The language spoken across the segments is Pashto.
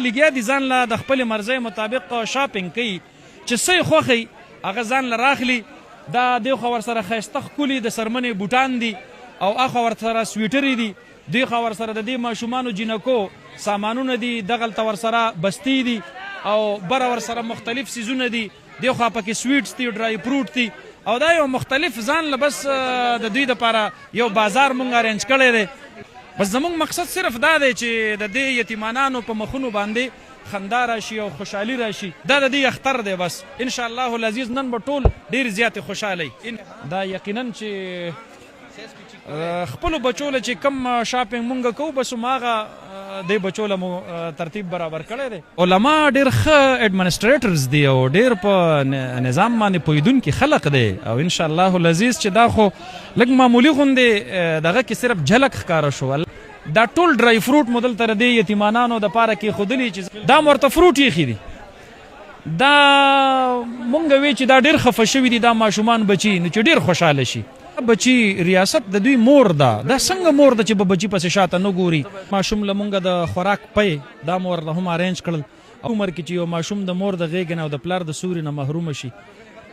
لګیا دي ځان له د خپلې مرضۍ مطابق شاپینګ کوي چې څه یې خوښوي هغه ځان له راخلي. دا دې خوا ورسره ښایسته ښکلي د څرمنې بوټان دي او اخوا ورسره سویټرې دي، دې خوا ورسره د دې ماشومانو جینکو سامانونه دي، دغلته ورسره بستې دي او بره ورسره مختلف سیزونه دي، دې خوا پکې سویټس دي، ډرای فروټ دي او دا یو مختلف ځان له بس د دوی دپاره یو بازار مونږ ارینج کړی دی. بس زمونږ مقصد صرف دا دی چې د دې یتیمانانو په مخونو باندې خندا راشي او خوشحالي راشي. دا د دې اختر دی. بس ان شاء الله العزیز نن به ټول ډېر زیاتې خوشحالی. دا یقینا چې خپلو بچو له چې کم شاپینګ مونږ کوو بس هماغه دې بچو له مو ترتیب برابر کړی دی. علما ډېر ښه ایډمنسټریټرز دي او ډېر په نظام باندې پوهېدونکي خلق دی او ان شاء الله العزیز چې دا خو لږ معمولي غوندې دغه کې صرف جھلک ښکاره شو. دا ټول ډرای فروټ مو دلته د دې یتیمانانو دپاره کېښودلي چې دا مو ورته فروټ ایښي دي. دا مونږ وی چې دا ډېر خفه شوي دي دا ماشومان بچي نو چې ډېر خوشحاله شي. بچی ریاست د دوی مور ده، دا څنګه مور ده چې به بچي پسې شاته نه ګوري. ماشوم له مونږه د خوراک پی دا مو ورته هم ارینج کړل. عمر کې چې یو ماشوم د مور د غېږې نه او د پلار د سوري نه محرومه شي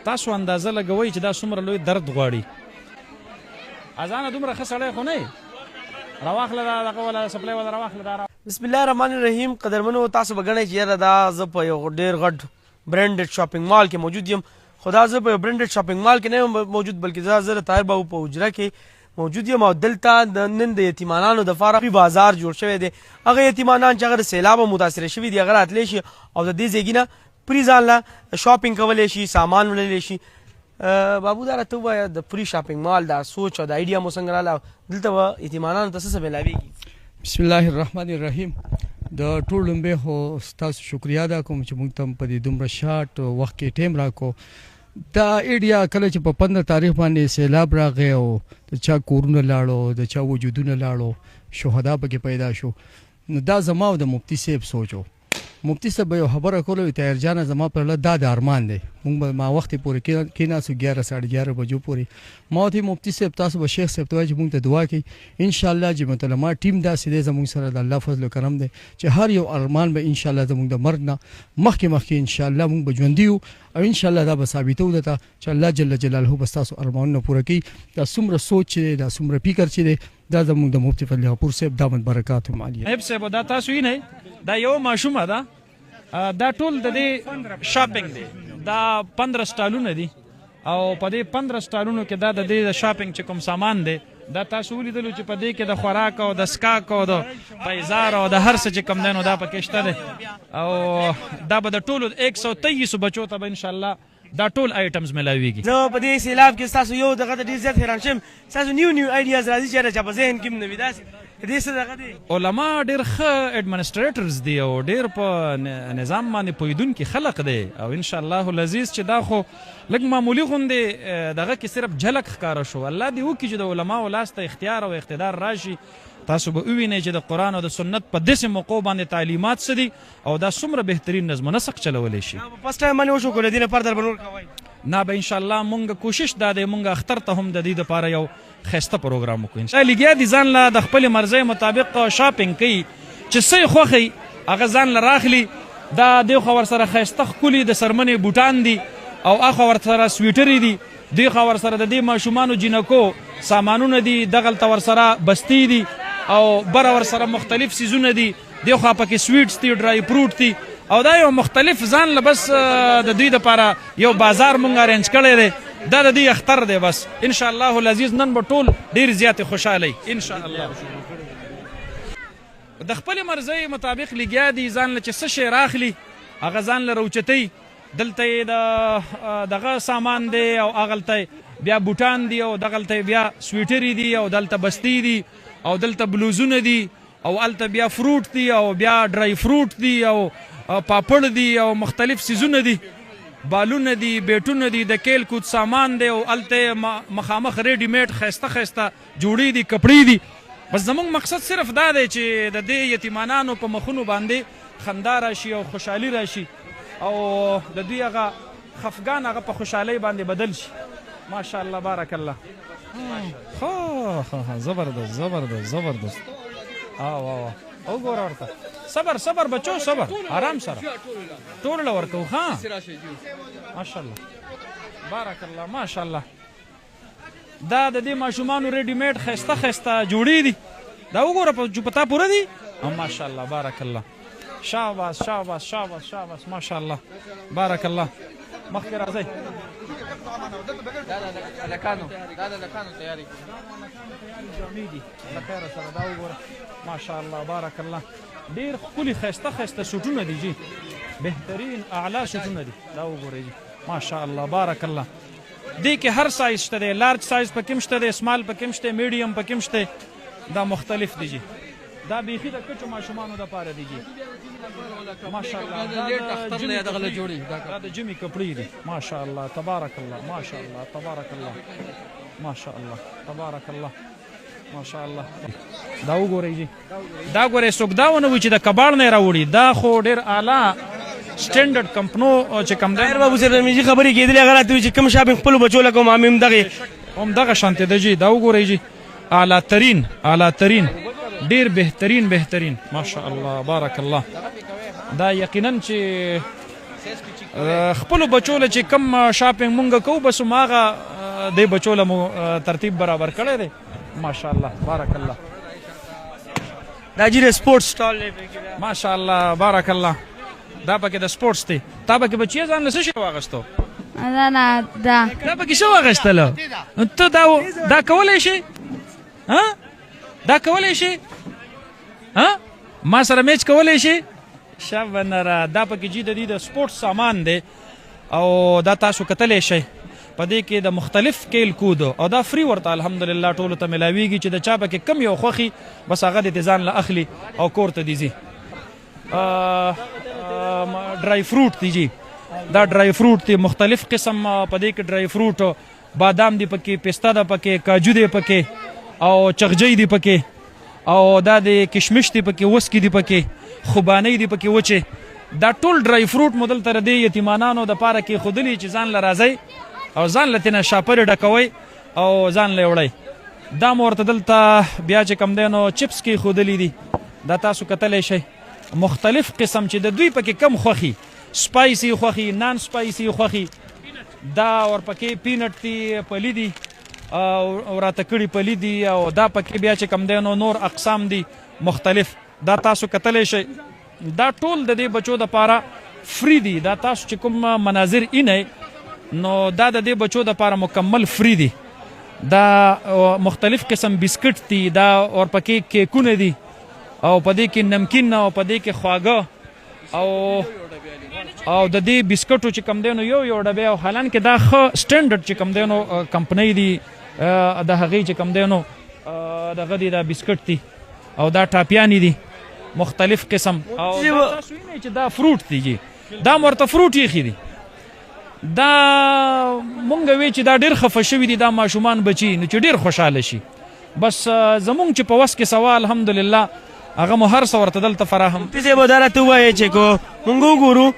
تاسو اندازه لګوئ چې دا څومره لوی درد غواړي. اذانه دومره ښه سړی خو نه یې راواخله دا دغه ولا سپلی ولا راواخله دا. بسم الله الرحمن الرحیم. قدرمنو تاسو به ګڼئ چې یاره دا زه په یو ډېر غټ برانډډ شاپینګ مال کې موجود یم. خو دا زه په یو برانډډ شاپینګ مال کې نه یم موجود بلکې زه د طاهر بابو په حجره کې موجود یم او دلته د نن د یتیمانانو دپاره بازار جوړ شوی دی. هغه یتیمانان چې هغه د سیلابه متاثره شوي دي هغه راتلی شي او د دې ځایګي نه پرې ځان له شاپینګ کولی شي، سامان وړلی شي. بابو دا راته ووایه د پري شاپینګ مال دا سوچ او د آیډیا مو څنګه راله دلته به یتیمانانو ته څه میلاویږي؟ بسم الله الرحمن الرحیم. د ټول لومبې خو ستاسو شکریا ادا کوم چې موږ ته په دې دومره شارټ وخت کې ټایم راکړو. دا ایډیا کله چې په 15 تاریخ باندې سیلاب راغی او د چا کورونه لاړو، د چا وجودونه لاړو، شهدا پکې پیدا شو، نو دا زما او د مفتی صاحب سوچو. مفتی صاحب یو خبره کوله طاهر جانه زما پر دا د ارمان دی. موږ به ما وخت پورې کېناستو 11 بجو پورې. ما ورته مفتی صاحب تاسو به شیخ صاحب ته وایئ چې موږ ته دعا کوي انشاءالله جمعیت العلما ټیم داسې دی زموږ سره د الله فضل و کرم دی چې هر یو ارمان به انشاءالله زموږ د مرګ نه مخکې انشاءالله موږ به ژوندي یو او انشاءالله دا به ثابتو درته چې الله جل جلاله به ستاسو ارمانونه پوره کوي. دا څومره سوچ چې دی، دا څومره فکر چې دی، دا زموږ د مفتی فضل غفور صاحب دامت برکاتهم عالیه. نایب صاحب دا تاسو یې نه دا یو ماشومه ده، دا ټول د دې شاپینګ دی. دا 15 سټالونه دي او په دې 15 سټالونو کې دا د دې شاپینګ چې کوم سامان دی دا تاسو ولیدلو چې په دې کې د خوراک او د سکاک او د پیزار او د هر څه چې کوم دی نو دا پکې شته دی او دا به د ټولو 123 بچو ته به انشاءالله دا ټول آیټمز ملاویږي. زه په دې سیلاب کې ستاسو یو دغه ته ډېر زیات حیران شم، ستاسو نیو آیډیاز راځي چې چا په ذهن کې هم نه وي داسې دې څه دغه دی. علما ډېر ښه ایډمنسټریټرز دي او ډېر په نظام باندې پوهېدونکي خلق دی او ان شاء الله العزیز چې دا خو لږ معمولي غوندې دغه کې صرف جھلک ښکاره شو. الله دې وکړي چې د علماو لاس ته اختیار او اقتدار راشي. تاسو به ووینئ چې د قرآن او د سنت په داسې موقعو باندې تعلیمات څه دي او دا څومره بهترین نظم و نسق چلولی شي. فرست ټایم باندې وشو که له دې نه فردر به نور کوئ؟ نه به انشاءالله مونږ کوشش دا دی مونږ اختر ته هم د دې دپاره یو ښایسته پروګرام وکړو. لګیا دي ځان له د خپلې مرضۍ مطابق شاپینګ کوي چې څه یې خوښوي هغه ځان له راخلي. دا دې خوا ورسره ښایسته ښکلي د څرمنې بوټان دي او اخوا ورسره سویټرې دي، دې خوا ورسره د دې ماشومانو جینکو سامانونه دي، دغلته ورسره بستې دي او بره ورسره مختلف سیزونه دي، دې خوا پکې سویټس دي، ډرای فروټ دي او دا یو مختلف ځان له بس د دوی دپاره یو بازار مونږ ارینج کړی دی. دا د دې اختر دی. بس ان شاء الله العزیز نن به ټول ډېر زیاتې خوشحالی ان شاء الله. د خپلې مرضۍ مطابق لګیا دي ځان له چې څه شی راخلي هغه ځان له راوچتوي. دلته یې د دغه سامان دی او هغلته بیا بوټان دي او دغلته بیا سویټرې دي او دلته بستې دي او دلته بلوزونه دي او هلته بیا فروټ دي او بیا ډرای فروټ دي او پاپړ دي او مختلف سیزونه دي، بالونه دي، بیټونه دي، د کیل کود سامان دی او هلته مخامخ ریډي میډ ښایسته ښایسته جوړې دي، کپړې دي. بس زمونږ مقصد صرف دا دی چې د دې یتیمانانو په مخونو باندې خندا راشي او خوشحالي راشي او د دوی هغه خفګان هغه په خوشحالۍ باندې بدل شي. ماشاءالله بارک الله. زبردست زبردست زبردست. وګوره ورته صبر صبر بچو صبر آرام سره ټول له ورکو ها ماشاءالله بارک الله ماشاءالله دا د دې ماشومانو ریډي میډ خسته خسته جوړې دي دا وګوره په پتا پوره دي ماشاءالله بارک الله شاباش شاباش شاباش شاباش ماشاءالله بارک الله مخکې راځئ دا لکانو تیاری جامې دي له خیره سره دا وګوره ماشاءالله بارک الله ډېر ښکلي ښایسته ښایسته سوټونه دي جي بهترین اعلی سوټونه دي دا وګورئ جي ماشاءالله بارک الله دې کې هر سایز شته دی لارج سایز پکې هم شته دی سمال پکې هم شته میډیم پکې هم شته دا مختلف دي جي دا بیخي د کچو ماشومانو دپاره دي جي ماشاءالله دا د جمي کپړې دي ماشاءالله تبارک الله ماشاءالله تبارک الله ماشاءالله تبارک الله ماشاءالله دا وګورئ جي دا ګورئ څوک دا ونه وي چې د کباړ نه راوړي دا خو ډېر اعلی سټینډرډ کمپنو چې کوم دی طاهر بابو صاحب مې خبرې کېدلې هغه راته وایي چې کوم شاپنګ خپلو بچو له کوم هم دغه شانتې ده جي دا وګورئ جي اعلی ترین ډېر بهترین ماشاءالله بارک الله دا یقینا چې خپلو بچو له چې کم شاپنګ مونږ کوو بس هماغه دې بچو له مو ترتیب برابر کړی دی ماشاءالله بارک الله دا جی د سپورټس سټال دی ماشاءالله بارک الله دا پکې د سپورټس دی تا پکې بچی ځان له څه شی واغستو دا پکې څه واغستله ته دا کولی شي دا کولی شي ما سره میچ کولی شي شابنره دا پکې جي د دې د سپورټس سامان دی او دا تاسو کتلی شئ په دې کې د مختلف کیل کود او دا فری ورته الحمدلله ټولو ته ملاویږي چې د چا پکې کم یو خوښي بس هغه د ځان له اخلي او کور ته دي ځي ډرای فروټ دي جي دا ډرای فروټ دي مختلف قسم په دې کې ډرای فروټ بادام دي پکې پسته ده پکې کاجو دي پکې او چغجی دي پکې او دا د کشمش دي پکې وسکي دي پکې خوبانۍ دي پکې وچې دا ټول ډرای فروټ مدل تر دې یتیمانانو د پاره کې خودلی چې ځان له راځي او ځان له تینه شاپرې ډکوئ او ځان له وړئ دا مو ورته دلته بیا چې کم دی نو چپس کې ښودلي دي دا تاسو کتلی شئ مختلف قسم چې د دوی پکې کم خوښي سپایسي خوښي نان سپایسي خوښي دا ورپکې پینټ دي پلي دي او راته کړي پلي دي او دا پکې بیا چې کم دی نو نور اقسام دي مختلف دا تاسو کتلی شئ دا ټول د دې بچو دپاره فری دي دا تاسو چې کوم مناظر اینئ نو دا د دې بچو دپاره مکمل فری دي دا مختلف قسم بسکټ دي دا ورپکې کیکونه دي او په دې کې نمکین او په دې کې خواږه او د دې بسکټو چې کم دی نو یو ډبې او حالانکې دا ښه سټینډرډ چې کم دی نو کمپنۍ دي د هغې چې کم دی نو دغه دي دا بسکټ دي او دا ټاپیانې دي مختلف قسم او تاسو وینئ چې دا فروټ دي جي دا ورته فروټ ایښي دي دا مونږ وی چې دا ډېر خفه شوي دي دا ماشومان بچي نو چې ډېر خوشحاله شي بس زمونږ چې په وس کې سوا الحمدلله هغه مو هر څه ورته دلته فراهم ته به دا راته ووایې چې کو مونږ وګورو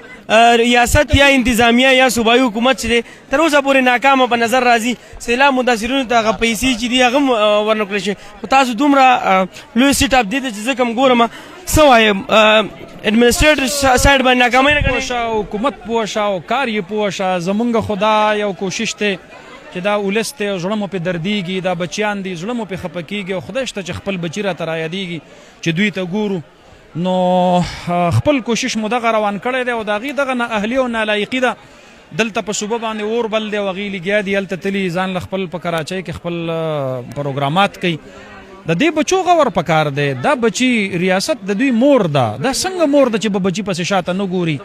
ریاست یا انتظامیه یا صوبایي حکومت چې دی تر اوسه پورې ناکامه په نظر راځي سیلاب متاثرینو ته هغه پیسې چې دي هغه هم ورنه کړی شي خو تاسو دومره لوی سیټ اپ دی چې زه کوم ګورم څه وایم ایډمنسټریټر سایډ باندې ناکامۍ نه کړې حکومت پوه شه او کار یې پوه شه زمونږ خدا یو کوشش دی چې دا ولس دی زړه مو پې دردیږي دا بچیان دي زړه مو پې خفه کېږي او خدای شته چې خپل بچي راته رایادېږي چې دوی ته ګورو نو خپل کوشش مو دغه روان کړی دی او د هغې دغه نااهلي او نالایقي ده دلته په صوبه باندې اور بل دی او هغې لګیا دي هلته تلي ځان له خپل په کراچۍ کې خپل پروګرامات کوي د دې بچو غور پکار دی دا بچي ریاست د دوی مور ده دا څنګه مور ده چې به بچي پسې شاته نه ګوري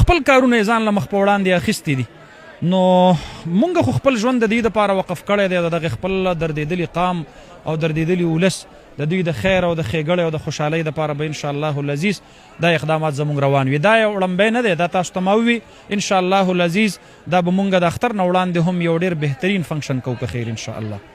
خپل کارونه یې ځان له مخ په وړاندې اخیستي دي نو مونږ خو خپل ژوند د دې دپاره وقف کړی دی د دغې خپل دردېدلي قام او دردېدلي ولس د دوی د خیر او د ښېګړې او د خوشحالۍ دپاره به انشاءالله العزیز دا اقدامات زموږ روان وي دا یو وړمبی نه دی دا تاسو ته ما ووي انشاءالله العزیز دا به مونږ د اختر نه وړاندې هم یو ډېر بهترین فنکشن کوو که خیر انشاءالله